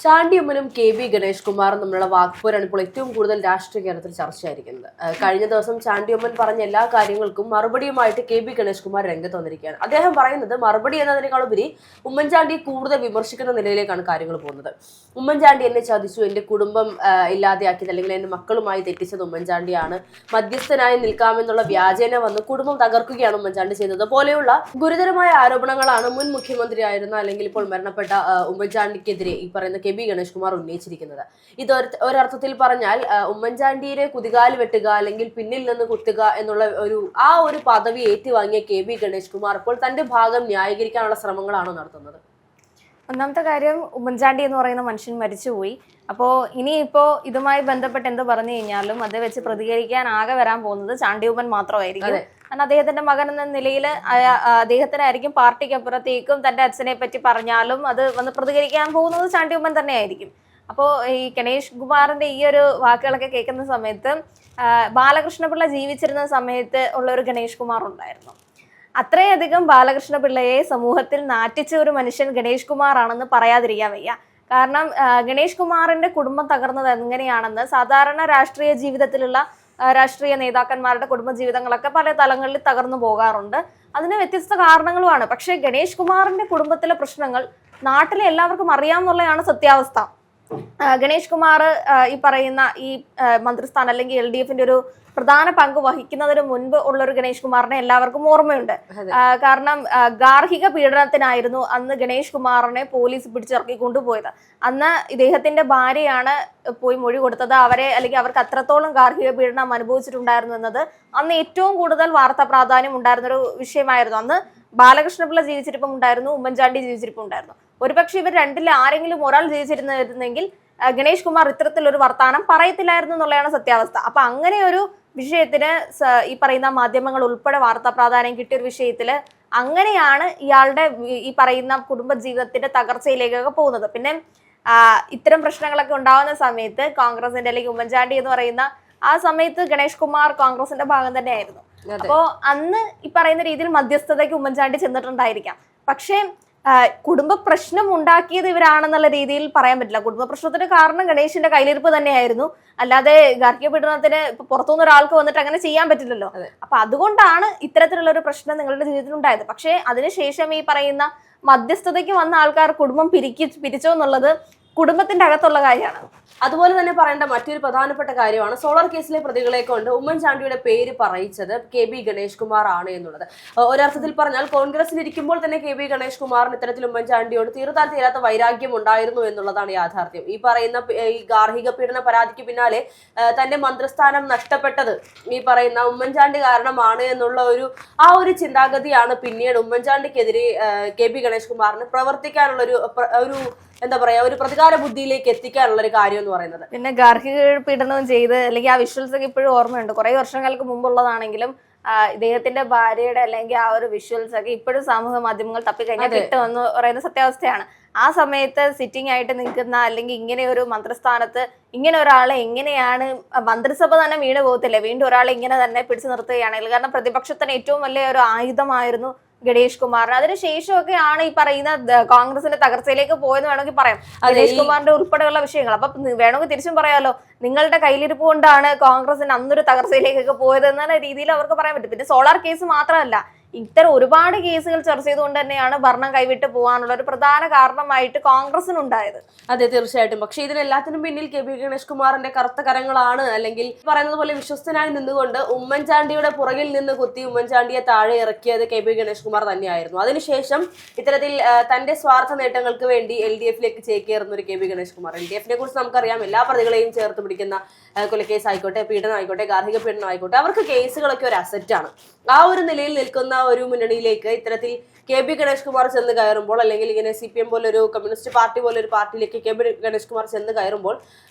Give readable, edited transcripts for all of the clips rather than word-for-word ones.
ചാണ്ടിയമ്മനും KB Ganesh കുമാറും തമ്മിലുള്ള വാക്പോരാണ് ഇപ്പോൾ ഏറ്റവും കൂടുതൽ രാഷ്ട്രീയ കേരളത്തിൽ ചർച്ചയായിരിക്കുന്നത്. കഴിഞ്ഞ ദിവസം ചാണ്ടിയമ്മൻ പറഞ്ഞ എല്ലാ കാര്യങ്ങൾക്കും മറുപടിയുമായിട്ട് KB ഗണേഷ് കുമാർ രംഗത്ത് വന്നിരിക്കുകയാണ്. അദ്ദേഹം പറയുന്നത് മറുപടി എന്നതിനേക്കാളുപരി ഉമ്മൻചാണ്ടിയെ കൂടുതൽ വിമർശിക്കുന്ന നിലയിലേക്കാണ് കാര്യങ്ങൾ പോകുന്നത്. ഉമ്മൻചാണ്ടി എന്നെ ചതിച്ചു, എന്റെ കുടുംബം ഇല്ലാതെയാക്കിയത് അല്ലെങ്കിൽ എന്റെ മക്കളുമായി തെറ്റിച്ചത് ഉമ്മൻചാണ്ടിയാണ്, മധ്യസ്ഥനായി നിൽക്കാമെന്നുള്ള വ്യാജേന വന്ന് കുടുംബം തകർക്കുകയാണ് ഉമ്മൻചാണ്ടി ചെയ്തത് പോലെയുള്ള ഗുരുതരമായ ആരോപണങ്ങളാണ് മുൻ മുഖ്യമന്ത്രിയായിരുന്ന അല്ലെങ്കിൽ ഇപ്പോൾ മരണപ്പെട്ട ഉമ്മൻചാണ്ടിക്കെതിരെ ഈ പറയുന്ന KB ഗണേഷ് കുമാർ ഉന്നയിച്ചിരിക്കുന്നത്. ഇത് ഒരർത്ഥത്തിൽ പറഞ്ഞാൽ ഉമ്മൻചാണ്ടിയെ കുതികാല് വെട്ടുക അല്ലെങ്കിൽ പിന്നിൽ നിന്ന് കുത്തുക എന്നുള്ള ഒരു പദവി ഏറ്റുവാങ്ങിയ KB ഗണേഷ് കുമാർ ഇപ്പോൾ തന്റെ ഭാഗം ന്യായീകരിക്കാനുള്ള ശ്രമങ്ങളാണോ നടത്തുന്നത്? ഒന്നാമത്തെ കാര്യം, ഉമ്മൻചാണ്ടി എന്ന് പറയുന്ന മനുഷ്യൻ മരിച്ചുപോയി. അപ്പോൾ ഇനിയിപ്പോ ഇതുമായി ബന്ധപ്പെട്ട് എന്ത് പറഞ്ഞു കഴിഞ്ഞാലും അത് വെച്ച് പ്രതികരിക്കാൻ ആകെ വരാൻ പോകുന്നത് ചാണ്ടിയമ്മൻ മാത്രമായിരിക്കും. കാരണം അദ്ദേഹത്തിന്റെ മകൻ എന്ന നിലയിൽ അദ്ദേഹത്തിനായിരിക്കും പാർട്ടിക്കപ്പുറത്തേക്കും തന്റെ അച്ഛനെ പറ്റി പറഞ്ഞാലും അത് വന്ന് പ്രതികരിക്കാൻ പോകുന്നത് ചാണ്ടിയമ്മൻ തന്നെ ആയിരിക്കും. അപ്പോൾ ഈ ഗണേഷ് കുമാറിന്റെ ഈ ഒരു വാക്കുകളൊക്കെ കേൾക്കുന്ന സമയത്ത് ബാലകൃഷ്ണപിള്ള ജീവിച്ചിരുന്ന സമയത്ത് ഉള്ള ഒരു ഗണേഷ് കുമാർ ഉണ്ടായിരുന്നു. അത്രയധികം ബാലകൃഷ്ണപിള്ളയെ സമൂഹത്തിൽ നാറ്റിച്ച ഒരു മനുഷ്യൻ ഗണേഷ് കുമാർ ആണെന്ന് പറയാതിരിക്കാൻ വയ്യ. കാരണം ഗണേഷ് കുമാറിന്റെ കുടുംബം തകർന്നത് എങ്ങനെയാണെന്ന് സാധാരണ രാഷ്ട്രീയ ജീവിതത്തിലുള്ള രാഷ്ട്രീയ നേതാക്കന്മാരുടെ കുടുംബജീവിതങ്ങളൊക്കെ പല തലങ്ങളിൽ തകർന്നു പോകാറുണ്ട്. അതിന് വ്യത്യസ്ത കാരണങ്ങളുമാണ്. പക്ഷെ ഗണേഷ് കുമാറിന്റെ കുടുംബത്തിലെ പ്രശ്നങ്ങൾ നാട്ടിലെ എല്ലാവർക്കും അറിയാമെന്നുള്ളതാണ് സത്യാവസ്ഥ. ഗണേഷ് കുമാർ ഈ പറയുന്ന ഈ മന്ത്രിസ്ഥാനം അല്ലെങ്കിൽ LDFന്റെ ഒരു പ്രധാന പങ്ക് വഹിക്കുന്നതിന് മുൻപ് ഉള്ളൊരു ഗണേഷ് കുമാറിനെ എല്ലാവർക്കും ഓർമ്മയുണ്ട്. കാരണം ഗാർഹിക പീഡനത്തിനായിരുന്നു അന്ന് ഗണേഷ് കുമാറിനെ പോലീസ് പിടിച്ചിറക്കി കൊണ്ടുപോയത്. അന്ന് ഇദ്ദേഹത്തിന്റെ ഭാര്യയാണ് പോയി മൊഴി കൊടുത്തത്. അല്ലെങ്കിൽ അവർക്ക് അത്രത്തോളം ഗാർഹിക പീഡനം അനുഭവിച്ചിട്ടുണ്ടായിരുന്നു എന്നത് അന്ന് ഏറ്റവും കൂടുതൽ വാർത്താ പ്രാധാന്യം ഉണ്ടായിരുന്നൊരു വിഷയമായിരുന്നു. അന്ന് ബാലകൃഷ്ണപിള്ള ജീവിച്ചിരിപ്പം ഉണ്ടായിരുന്നു, ഉമ്മൻചാണ്ടി ജീവിച്ചിരിപ്പം ഉണ്ടായിരുന്നു. ഒരുപക്ഷെ ഇവർ രണ്ടിൽ ആരെങ്കിലും ഒരാൾ ജീവിച്ചിരുന്നിരുന്നെങ്കിൽ ഗണേഷ് കുമാർ ഇത്തരത്തിലൊരു വർത്താനം പറയത്തില്ലായിരുന്നു എന്നുള്ളതാണ് സത്യാവസ്ഥ. അപ്പൊ അങ്ങനെ ഒരു വിഷയത്തിന് ഈ പറയുന്ന മാധ്യമങ്ങൾ ഉൾപ്പെടെ വാർത്താ പ്രാധാന്യം കിട്ടിയ ഒരു വിഷയത്തില് അങ്ങനെയാണ് ഇയാളുടെ ഈ പറയുന്ന കുടുംബജീവിതത്തിന്റെ തകർച്ചയിലേക്കൊക്കെ പോകുന്നത്. പിന്നെ ഇത്തരം പ്രശ്നങ്ങളൊക്കെ ഉണ്ടാവുന്ന സമയത്ത് കോൺഗ്രസിന്റെ അല്ലെങ്കിൽ ഉമ്മൻചാണ്ടി എന്ന് പറയുന്ന ആ സമയത്ത് ഗണേഷ് കുമാർ കോൺഗ്രസിന്റെ ഭാഗം തന്നെയായിരുന്നു. അപ്പോ അന്ന് ഈ പറയുന്ന രീതിയിൽ മധ്യസ്ഥതയ്ക്ക് ഉമ്മൻചാണ്ടി ചെന്നിട്ടുണ്ടായിരിക്കാം. പക്ഷേ കുടുംബ പ്രശ്നം ഉണ്ടാക്കിയത് ഇവരാണെന്നുള്ള രീതിയിൽ പറയാൻ പറ്റില്ല. കുടുംബ പ്രശ്നത്തിന് കാരണം ഗണേഷിന്റെ കയ്യിലിരിപ്പ് തന്നെയായിരുന്നു. അല്ലാതെ ഗാർഹിക പീഡനത്തിന് പുറത്തുനിന്ന് ഒരാൾക്ക് വന്നിട്ട് അങ്ങനെ ചെയ്യാൻ പറ്റില്ലല്ലോ. അപ്പൊ അതുകൊണ്ടാണ് ഇത്തരത്തിലുള്ള ഒരു പ്രശ്നം നിങ്ങളുടെ ജീവിതത്തിൽ ഉണ്ടായത്. പക്ഷെ അതിനുശേഷം ഈ പറയുന്ന മധ്യസ്ഥതയ്ക്ക് വന്ന ആൾക്കാർ കുടുംബം പിരിച്ചോ എന്നുള്ളത് കുടുംബത്തിന്റെ അകത്തുള്ള കാര്യമാണ്. അതുപോലെ തന്നെ പറയേണ്ട മറ്റൊരു പ്രധാനപ്പെട്ട കാര്യമാണ് സോളാർ കേസിലെ പ്രതികളെ കൊണ്ട് ഉമ്മൻചാണ്ടിയുടെ പേര് പറയിച്ചത് KB ഗണേഷ് കുമാർ ആണ് എന്നുള്ളത്. ഒരർത്ഥത്തിൽ പറഞ്ഞാൽ കോൺഗ്രസിലിരിക്കുമ്പോൾ തന്നെ KB ഗണേഷ് കുമാറിന് ഇത്തരത്തിൽ ഉമ്മൻചാണ്ടിയോട് തീരാത്ത വൈരാഗ്യം ഉണ്ടായിരുന്നു എന്നുള്ളതാണ് യാഥാർത്ഥ്യം. ഈ പറയുന്ന ഈ ഗാർഹിക പീഡന പരാതിക്ക് പിന്നാലെ തന്റെ മന്ത്രിസ്ഥാനം നഷ്ടപ്പെട്ടത് ഈ പറയുന്ന ഉമ്മൻചാണ്ടി കാരണമാണ് എന്നുള്ള ഒരു ചിന്താഗതിയാണ് പിന്നീട് ഉമ്മൻചാണ്ടിക്കെതിരെ KB ഗണേഷ് കുമാറിന് പ്രവർത്തിക്കാനുള്ള ഒരു പ്രതികാര ബുദ്ധിയിലേക്ക് എത്തിക്കാനുള്ള ഒരു കാര്യം എന്ന് പറയുന്നത്. പിന്നെ ഗാർഹിക പീഡനവും ചെയ്ത് അല്ലെങ്കിൽ ആ വിഷ്വൽസ് ഒക്കെ ഇപ്പോഴും ഓർമ്മയുണ്ട്. കുറെ വർഷങ്ങൾക്ക് മുമ്പുള്ളതാണെങ്കിലും ഇദ്ദേഹത്തിന്റെ ഭാര്യയുടെ അല്ലെങ്കിൽ ആ ഒരു വിഷ്വൽസ് ഒക്കെ ഇപ്പോഴും സാമൂഹ്യ മാധ്യമങ്ങൾ തപ്പിക്കഴിഞ്ഞാൽ കിട്ടുമെന്ന് പറയുന്ന സത്യാവസ്ഥയാണ്. ആ സമയത്ത് സിറ്റിംഗ് ആയിട്ട് നിൽക്കുന്ന അല്ലെങ്കിൽ ഇങ്ങനെ ഒരു മന്ത്രിസ്ഥാനത്ത് ഇങ്ങനെ ഒരാളെ എങ്ങനെയാണ് മന്ത്രിസഭ തന്നെ വീണ് പോകത്തില്ലേ, വീണ്ടും ഒരാളെ ഇങ്ങനെ തന്നെ പിടിച്ചു നിർത്തുകയാണെങ്കിൽ. കാരണം പ്രതിപക്ഷത്തിന് ഏറ്റവും വലിയ ഒരു ആയുധമായിരുന്നു ഗണേഷ് കുമാറിന്. അതിനുശേഷമൊക്കെ ആണ് ഈ പറയുന്ന കോൺഗ്രസിന്റെ തകർച്ചയിലേക്ക് പോയെന്ന് വേണമെങ്കിൽ പറയാം. ഗണേഷ് കുമാറിന്റെ ഉൾപ്പെടെയുള്ള വിഷയങ്ങൾ. അപ്പൊ വേണമെങ്കിൽ തിരിച്ചും പറയാലോ, നിങ്ങളുടെ കയ്യിലിരിപ്പ് കൊണ്ടാണ് കോൺഗ്രസിന് അന്നൊരു തകർച്ചയിലേക്കൊക്കെ പോയത് എന്നുള്ള രീതിയിൽ അവർക്ക് പറയാൻ പറ്റും. പിന്നെ സോളാർ കേസ് മാത്രമല്ല, ഇത്തരം ഒരുപാട് കേസുകൾ ചർച്ച ചെയ്തുകൊണ്ട് തന്നെയാണ് ഭരണം കൈവിട്ട് പോകാനുള്ള ഒരു പ്രധാന കാരണമായിട്ട് കോൺഗ്രസിനുണ്ടായത്. അതെ, തീർച്ചയായിട്ടും. പക്ഷെ ഇതിനെല്ലാത്തിനും പിന്നിൽ KB ഗണേഷ് കുമാറിന്റെ കറുത്ത കരങ്ങളാണ്. അല്ലെങ്കിൽ പറയുന്നത് പോലെ വിശ്വസ്തനായി നിന്നുകൊണ്ട് ഉമ്മൻചാണ്ടിയുടെ പുറകിൽ നിന്ന് കുത്തി ഉമ്മൻചാണ്ടിയെ താഴെ ഇറക്കിയത് KB ഗണേഷ് കുമാർ തന്നെയായിരുന്നു. അതിനുശേഷം ഇത്തരത്തിൽ തന്റെ സ്വാർത്ഥ നേട്ടങ്ങൾക്ക് വേണ്ടി LDFലേക്ക് ചേക്കേറുന്ന ഒരു KB ഗണേഷ് കുമാർ. LDFനെ കുറിച്ച് നമുക്കറിയാം, എല്ലാ പ്രതികളെയും ചേർത്ത് പിടിക്കുന്ന കൊലക്കേസ് ആയിക്കോട്ടെ, പീഡനം ആയിക്കോട്ടെ, ഗാർഹിക പീഡനം ആയിക്കോട്ടെ, അവർക്ക് കേസുകളൊക്കെ ഒരു അസറ്റാണ്. ആ ഒരു നിലയിൽ നിൽക്കുന്ന ഒരു മുന്നണിയിലേക്ക് ഇത്തരത്തിൽ KB ഗണേഷ് കുമാർ ചെന്ന് കയറുമ്പോൾ, അല്ലെങ്കിൽ ഇങ്ങനെ CPM പോലെ ഒരു കമ്മ്യൂണിസ്റ്റ് പാർട്ടി പോലെ ഒരു പാർട്ടിയിലേക്ക് KB ഗണേഷ് കുമാർ ചെന്ന് കയറുമ്പോൾ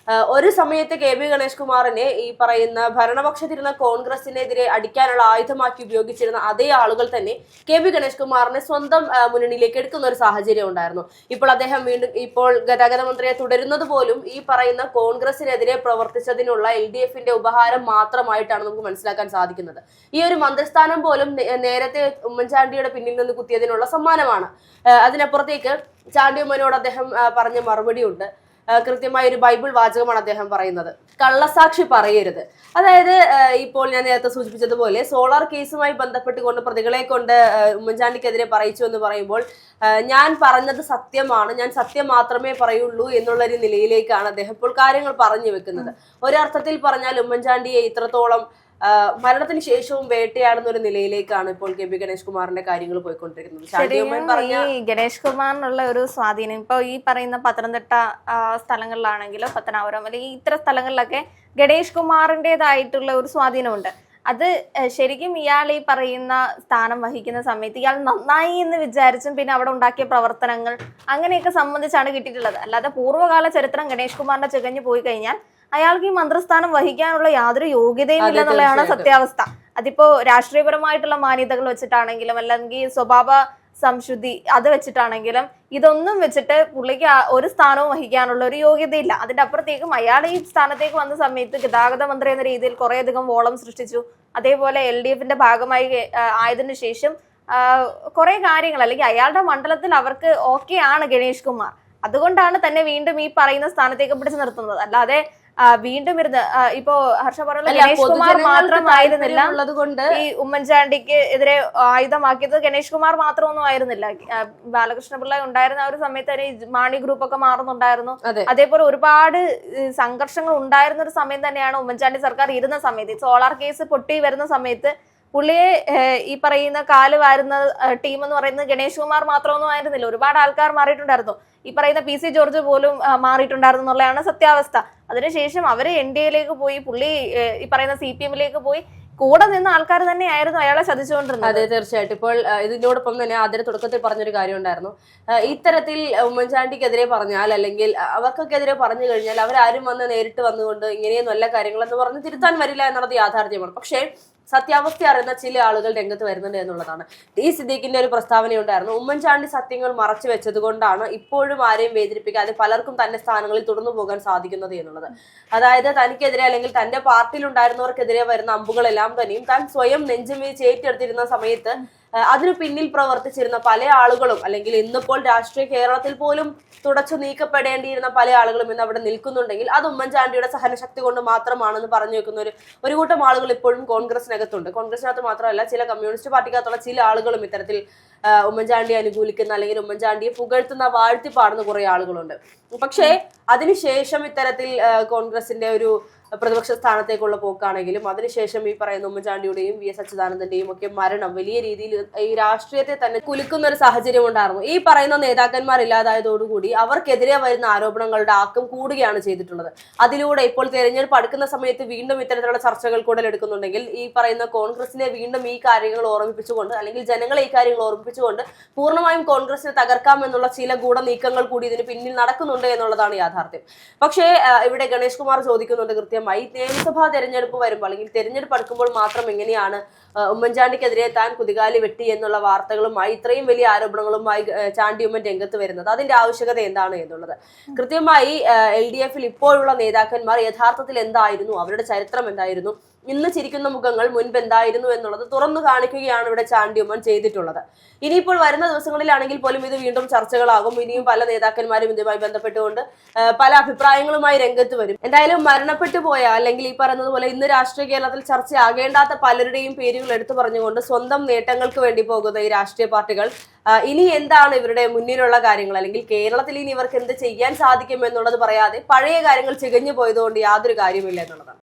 ഒരു സമയത്ത് KB ഗണേഷ് കുമാറിനെ ഈ പറയുന്ന ഭരണപക്ഷത്തിരുന്ന കോൺഗ്രസിനെതിരെ അടിക്കാനുള്ള ആയുധമാക്കി ഉപയോഗിച്ചിരുന്ന അതേ ആളുകൾ തന്നെ KB ഗണേഷ് കുമാറിനെ സ്വന്തം മുന്നണിയിലേക്ക് എടുക്കുന്ന ഒരു സാഹചര്യം ഉണ്ടായിരുന്നു. ഇപ്പോൾ അദ്ദേഹം ഇപ്പോൾ ഗതാഗത മന്ത്രിയെ തുടരുന്നത് പോലും ഈ പറയുന്ന കോൺഗ്രസിനെതിരെ പ്രവർത്തിച്ചതിനുള്ള LDFന്റെ ഉപഹാരം മാത്രമായിട്ടാണ് നമുക്ക് മനസ്സിലാക്കാൻ സാധിക്കുന്നത്. ഈ ഒരു മന്ത്രിസ്ഥാനം പോലും നേരത്തെ ഉമ്മൻചാണ്ടിയുടെ പിന്നിൽ നിന്ന് കുത്തിയത് സമ്മാനമാണ്. അതിനപ്പുറത്തേക്ക് ചാണ്ടിയമ്മനോട് അദ്ദേഹം പറഞ്ഞ മറുപടി ഉണ്ട്. കൃത്യമായ ഒരു ബൈബിൾ വാചകമാണ് അദ്ദേഹം പറയുന്നത്. കള്ളസാക്ഷി പറയരുത്. അതായത് ഇപ്പോൾ ഞാൻ നേരത്തെ സൂചിപ്പിച്ചതുപോലെ സോളാർ കേസുമായി ബന്ധപ്പെട്ടുകൊണ്ട് പ്രതികളെ കൊണ്ട് ഉമ്മൻചാണ്ടിക്കെതിരെ പറയിച്ചു എന്ന് പറയുമ്പോൾ ഞാൻ പറഞ്ഞത് സത്യമാണ്, ഞാൻ സത്യം മാത്രമേ പറയുള്ളൂ എന്നുള്ളൊരു നിലയിലേക്കാണ് അദ്ദേഹം ഇപ്പോൾ കാര്യങ്ങൾ പറഞ്ഞു വെക്കുന്നത്. ഒരർത്ഥത്തിൽ പറഞ്ഞാൽ ഉമ്മൻചാണ്ടിയെ ഇത്രത്തോളം മരണത്തിന് ശേഷവും വേട്ടയാടുന്ന ഒരു നിലയിലേക്കാണ് ഇപ്പോൾ കെ പി ഗണേഷ് കുമാറിന്റെ കാര്യങ്ങൾ പോയിക്കൊണ്ടിരിക്കുന്നത്. ഈ ഗണേഷ് കുമാറിനുള്ള ഒരു സ്വാധീനം ഇപ്പൊ ഈ പറയുന്ന പത്തനംതിട്ട സ്ഥലങ്ങളിലാണെങ്കിലും പത്തനാപുരം അല്ലെങ്കിൽ ഇത്തരം സ്ഥലങ്ങളിലൊക്കെ ഗണേഷ് കുമാറിൻ്റെതായിട്ടുള്ള ഒരു സ്വാധീനമുണ്ട്. അത് ശരിക്കും ഇയാൾ ഈ പറയുന്ന സ്ഥാനം വഹിക്കുന്ന സമയത്ത് ഇയാൾ നന്നായി എന്ന് വിചാരിച്ചും പിന്നെ അവിടെ ഉണ്ടാക്കിയ പ്രവർത്തനങ്ങൾ അങ്ങനെയൊക്കെ സംബന്ധിച്ചാണ് കിട്ടിയിട്ടുള്ളത്. അല്ലാതെ പൂർവ്വകാല ചരിത്രം ഗണേഷ് കുമാറിന്റെ ചികഞ്ഞു പോയി കഴിഞ്ഞാൽ അയാൾക്ക് ഈ മന്ത്രിസ്ഥാനം വഹിക്കാനുള്ള യാതൊരു യോഗ്യതയും ഇല്ല എന്നുള്ളതാണ് സത്യാവസ്ഥ. അതിപ്പോ രാഷ്ട്രീയപരമായിട്ടുള്ള മാന്യതകൾ വെച്ചിട്ടാണെങ്കിലും അല്ലെങ്കിൽ സ്വഭാവ സംശുദ്ധി അത് വെച്ചിട്ടാണെങ്കിലും ഇതൊന്നും വെച്ചിട്ട് പുള്ളിക്ക് ഒരു സ്ഥാനവും വഹിക്കാനുള്ള ഒരു യോഗ്യതയില്ല. അതിന്റെ അപ്പുറത്തേക്കും അയാൾ ഈ സ്ഥാനത്തേക്ക് വന്ന സമയത്ത് ഗതാഗത മന്ത്രി എന്ന രീതിയിൽ കുറേയധികം വോളം സൃഷ്ടിച്ചു. അതേപോലെ LDFന്റെ ഭാഗമായി ആയതിനു ശേഷം കുറെ കാര്യങ്ങൾ അല്ലെങ്കിൽ അയാളുടെ മണ്ഡലത്തിൽ അവർക്ക് ഓക്കെ ആണ് ഗണേഷ് കുമാർ. അതുകൊണ്ടാണ് തന്നെ വീണ്ടും ഈ പറയുന്ന സ്ഥാനത്തേക്ക് പിടിച്ചു നിർത്തുന്നത്. അല്ലാതെ വീണ്ടും ഇരുന്ന് ഇപ്പോ ഹർഷ പറഞ്ഞ ഗണേഷ് കുമാർ മാത്രമായിരുന്നില്ല ഈ ഉമ്മൻചാണ്ടിക്ക് എതിരെ ആയുധമാക്കിയത്. ഗണേഷ് കുമാർ മാത്രമൊന്നും ആയിരുന്നില്ല. ബാലകൃഷ്ണപിള്ള ഉണ്ടായിരുന്ന ആ ഒരു സമയത്ത് തന്നെ മാണി ഗ്രൂപ്പ് ഒക്കെ മാറുന്നുണ്ടായിരുന്നു. അതേപോലെ ഒരുപാട് സംഘർഷങ്ങൾ ഉണ്ടായിരുന്ന ഒരു സമയം തന്നെയാണ് ഉമ്മൻചാണ്ടി സർക്കാർ ഇരുന്ന സമയത്ത്. സോളാർ കേസ് പൊട്ടി വരുന്ന സമയത്ത് പുള്ളിയെ ഈ പറയുന്ന കാല് വാരുന്ന ടീം എന്ന് പറയുന്നത് ഗണേഷ് കുമാർ മാത്രമൊന്നും ആയിരുന്നില്ല. ഒരുപാട് ആൾക്കാർ മാറിയിട്ടുണ്ടായിരുന്നു. ഈ പറയുന്ന PC ജോർജ് പോലും മാറിയിട്ടുണ്ടായിരുന്നു എന്നുള്ളതാണ് സത്യാവസ്ഥ. അതിനുശേഷം അവര് NDAയിലേക്ക് പോയി, പുള്ളി ഈ പറയുന്ന CPMലേക്ക് പോയി. കൂടെ നിന്ന ആൾക്കാർ തന്നെയായിരുന്നു അയാളെ ചതിച്ചുകൊണ്ടിരുന്നത്. അതെ, തീർച്ചയായിട്ടും. ഇപ്പോൾ ഇതിനോടൊപ്പം തന്നെ അതിന്റെ തുടക്കത്തിൽ പറഞ്ഞൊരു കാര്യം ഉണ്ടായിരുന്നു. ഇത്തരത്തിൽ ഉമ്മൻചാണ്ടിക്കെതിരെ പറഞ്ഞാൽ അല്ലെങ്കിൽ അവർക്കെതിരെ പറഞ്ഞു കഴിഞ്ഞാൽ അവരാരും വന്ന് നേരിട്ട് വന്നുകൊണ്ട് ഇങ്ങനെയും നല്ല കാര്യങ്ങൾ എന്ന് പറഞ്ഞ് തിരുത്താൻ വരില്ല എന്നുള്ളത് യാഥാർത്ഥ്യമാണ്. പക്ഷേ സത്യാവസ്ഥ അറിയുന്ന ചില ആളുകൾ രംഗത്ത് വരുന്നുണ്ട് എന്നുള്ളതാണ്. സിദ്ദീഖിന്റെ ഒരു പ്രസ്താവനയുണ്ടായിരുന്നു. ഉമ്മൻചാണ്ടി സത്യങ്ങൾ മറച്ചു വെച്ചത് കൊണ്ടാണ് ഇപ്പോഴും ആരെയും വേദനിപ്പിക്കാതെ പലർക്കും തന്റെ സ്ഥാനങ്ങളിൽ തുടർന്നു പോകാൻ സാധിക്കുന്നത് എന്നുള്ളത്. അതായത് തനിക്കെതിരെ അല്ലെങ്കിൽ തന്റെ പാർട്ടിയിൽ ഉണ്ടായിരുന്നവർക്കെതിരെ വരുന്ന അമ്പുകളെല്ലാം തന്നെയും താൻ സ്വയം നെഞ്ചും വീഴ്ച ഏറ്റെടുത്തിരുന്ന സമയത്ത് അതിനു പിന്നിൽ പ്രവർത്തിച്ചിരുന്ന പല ആളുകളും അല്ലെങ്കിൽ ഇന്നിപ്പോൾ രാഷ്ട്രീയ കേരളത്തിൽ പോലും തുടച്ചു നീക്കപ്പെടേണ്ടിയിരുന്ന പല ആളുകളും ഇന്ന് അവിടെ നിൽക്കുന്നുണ്ടെങ്കിൽ അത് ഉമ്മൻചാണ്ടിയുടെ സഹനശക്തി കൊണ്ട് മാത്രമാണെന്ന് പറഞ്ഞു വെക്കുന്ന ഒരു കൂട്ടം ആളുകൾ ഇപ്പോഴും കോൺഗ്രസിനകത്തുണ്ട്. കോൺഗ്രസിനകത്ത് മാത്രമല്ല, ചില കമ്മ്യൂണിസ്റ്റ് പാർട്ടിക്കകത്തുള്ള ചില ആളുകളും ഇത്തരത്തിൽ ഉമ്മൻചാണ്ടിയെ അനുകൂലിക്കുന്ന അല്ലെങ്കിൽ ഉമ്മൻചാണ്ടിയെ പുകഴ്ത്തുന്ന വാഴ്ത്തി പാടുന്ന കുറെ ആളുകളുണ്ട്. പക്ഷേ അതിനുശേഷം ഇത്തരത്തിൽ കോൺഗ്രസിന്റെ ഒരു പ്രതിപക്ഷ സ്ഥാനത്തേക്കുള്ള പോക്കാണെങ്കിലും അതിനുശേഷം ഈ പറയുന്ന ഉമ്മൻചാണ്ടിയുടെയും VS അച്യുതാനന്ദന്റെയും ഒക്കെ മരണം വലിയ രീതിയിൽ ഈ രാഷ്ട്രീയത്തെ തന്നെ കുലുക്കുന്ന ഒരു സാഹചര്യം ഉണ്ടായിരുന്നു. ഈ പറയുന്ന നേതാക്കന്മാർ ഇല്ലാതായതോടുകൂടി അവർക്കെതിരെ വരുന്ന ആരോപണങ്ങളുടെ ആക്കം കൂടുകയാണ് ചെയ്തിട്ടുള്ളത്. അതിലൂടെ ഇപ്പോൾ തെരഞ്ഞെടുപ്പ് അടുക്കുന്ന സമയത്ത് വീണ്ടും ഇത്തരത്തിലുള്ള ചർച്ചകൾ കൂടലെടുക്കുന്നുണ്ടെങ്കിൽ ഈ പറയുന്ന കോൺഗ്രസിനെ വീണ്ടും ഈ കാര്യങ്ങൾ ഓർമ്മിപ്പിച്ചുകൊണ്ട് അല്ലെങ്കിൽ ജനങ്ങളെ ഈ കാര്യങ്ങൾ ഓർമ്മിപ്പിച്ചുകൊണ്ട് പൂർണ്ണമായും കോൺഗ്രസിനെ തകർക്കാമെന്നുള്ള ചില ഗൂഢനീക്കങ്ങൾ കൂടി ഇതിന് പിന്നിൽ നടക്കുന്നുണ്ട് എന്നുള്ളതാണ് യാഥാർത്ഥ്യം. പക്ഷേ ഇവിടെ ഗണേഷ് കുമാർ ചോദിക്കുന്നുണ്ട് കൃത്യമായി നിയമസഭാ തെരഞ്ഞെടുപ്പ് വരുമ്പോൾ അല്ലെങ്കിൽ തെരഞ്ഞെടുപ്പ് അടുക്കുമ്പോൾ മാത്രം എങ്ങനെയാണ് ഉമ്മൻചാണ്ടിക്കെതിരെ താൻ കുതികാലി വെട്ടി എന്നുള്ള വാർത്തകളുമായി ഇത്രയും വലിയ ആരോപണങ്ങളുമായി ചാണ്ടി ഉമ്മൻ രംഗത്ത് വരുന്നത്? അതിന്റെ ആവശ്യകത എന്താണ് എന്നുള്ളത് കൃത്യമായി LDFൽ ഇപ്പോഴുള്ള നേതാക്കന്മാർ യഥാർത്ഥത്തിൽ എന്തായിരുന്നു, അവരുടെ ചരിത്രം എന്തായിരുന്നു, ഇന്ന് ചിരിക്കുന്ന മുഖങ്ങൾ മുൻപ് എന്തായിരുന്നു എന്നുള്ളത് തുറന്നു കാണിക്കുകയാണ് ഇവിടെ ചാണ്ടി ഉമ്മൻ ചെയ്തിട്ടുള്ളത്. ഇനിയിപ്പോൾ വരുന്ന ദിവസങ്ങളിലാണെങ്കിൽ പോലും ഇത് വീണ്ടും ചർച്ചകളാകും. ഇനിയും പല നേതാക്കന്മാരും ഇതുമായി ബന്ധപ്പെട്ടുകൊണ്ട് പല അഭിപ്രായങ്ങളുമായി രംഗത്ത് വരും. എന്തായാലും മരണപ്പെട്ടു പോയ അല്ലെങ്കിൽ ഈ പറയുന്നതുപോലെ ഇന്ന് രാഷ്ട്രീയ കേരളത്തിൽ ചർച്ചയാകേണ്ടാത്ത പലരുടെയും പേരുകൾ എടുത്തു പറഞ്ഞുകൊണ്ട് സ്വന്തം നേട്ടങ്ങൾക്ക് വേണ്ടി പോകുന്ന ഈ രാഷ്ട്രീയ പാർട്ടികൾ ഇനി എന്താണ് ഇവരുടെ മുന്നിലുള്ള കാര്യങ്ങൾ അല്ലെങ്കിൽ കേരളത്തിൽ ഇനി ഇവർക്ക് എന്ത് ചെയ്യാൻ സാധിക്കും എന്നുള്ളത് പറയാതെ പഴയ കാര്യങ്ങൾ ചികഞ്ഞു പോയതുകൊണ്ട് യാതൊരു കാര്യമില്ല എന്നുള്ളതാണ്.